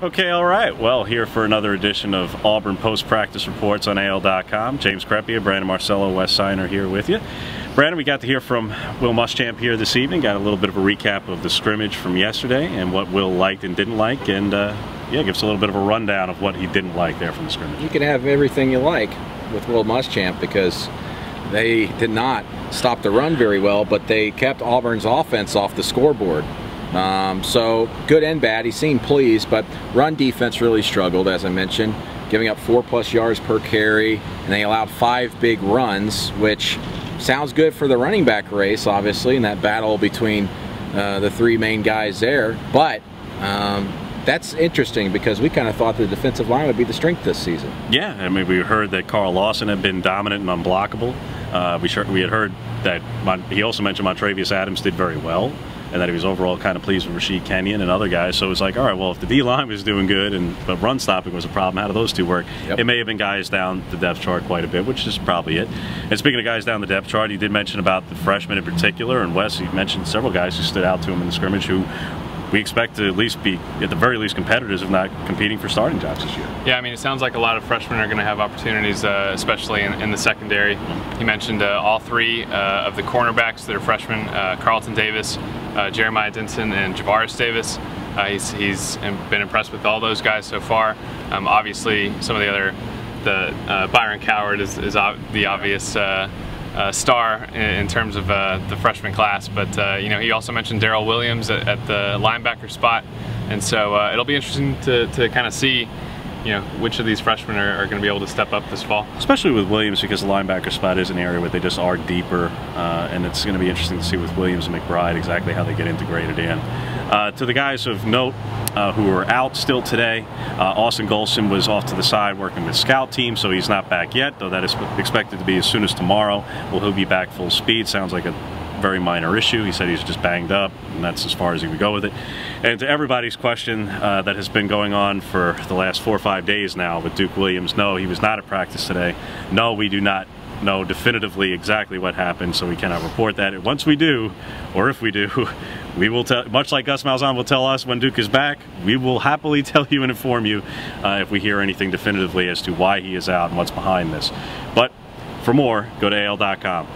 Okay, all right. Well, here for another edition of Auburn Post-Practice Reports on AL.com. James Crepea, Brandon Marcello, Wesley Sinor here with you. Brandon, we got to hear from Will Muschamp here this evening. Got a little bit of a recap of the scrimmage from yesterday and what Will liked and didn't like, and yeah, gives a little bit of a rundown of what he didn't like there from the scrimmage. You can have everything you like with Will Muschamp because they did not stop the run very well, but they kept Auburn's offense off the scoreboard. So good and bad. He seemed pleased, but run defense really struggled, as I mentioned, giving up 4+ yards per carry, and they allowed 5 big runs, which sounds good for the running back race, obviously, in that battle between the 3 main guys there. But that's interesting because we kind of thought the defensive line would be the strength this season. Yeah, I mean, we heard that Carl Lawson had been dominant and unblockable. We had heard that he also mentioned Montravius Adams did very well, and that he was overall kind of pleased with Rashid Kenyon and other guys. So it was like, all right, well, if the D-line was doing good but run stopping was a problem, how do those two work? Yep. It may have been guys down the depth chart quite a bit, which is probably it. And speaking of guys down the depth chart, he did mention about the freshmen in particular, and Wes, he mentioned several guys who stood out to him in the scrimmage who we expect to at least be, at the very least, competitors, if not competing for starting jobs this year. Yeah, I mean, it sounds like a lot of freshmen are going to have opportunities, especially in the secondary. He mentioned all 3 of the cornerbacks that are freshmen, Carlton Davis, Jeremiah Denson, and Javaris Davis. He's been impressed with all those guys so far. Obviously, some of the other, Byron Coward is the obvious star in terms of the freshman class, but you know, he also mentioned Darrell Williams at the linebacker spot, and so it'll be interesting to kind of see, you know, which of these freshmen are going to be able to step up this fall. Especially with Williams, because the linebacker spot is an area where they just are deeper, and it's going to be interesting to see with Williams and McBride exactly how they get integrated in. To the guys of note who are out still today, Austin Golson was off to the side working with scout team, so he's not back yet, though that is expected to be as soon as tomorrow. Well, he'll be back full speed. Sounds like a very minor issue. He said he's just banged up, and that's as far as he would go with it. And to everybody's question that has been going on for the last 4 or 5 days now with Duke Williams, no, he was not at practice today. No, we do not know definitively exactly what happened, so we cannot report that. And once we do, or if we do, we will tell, much like Gus Malzahn will tell us when Duke is back, we will happily tell you and inform you if we hear anything definitively as to why he is out and what's behind this. But for more, go to AL.com.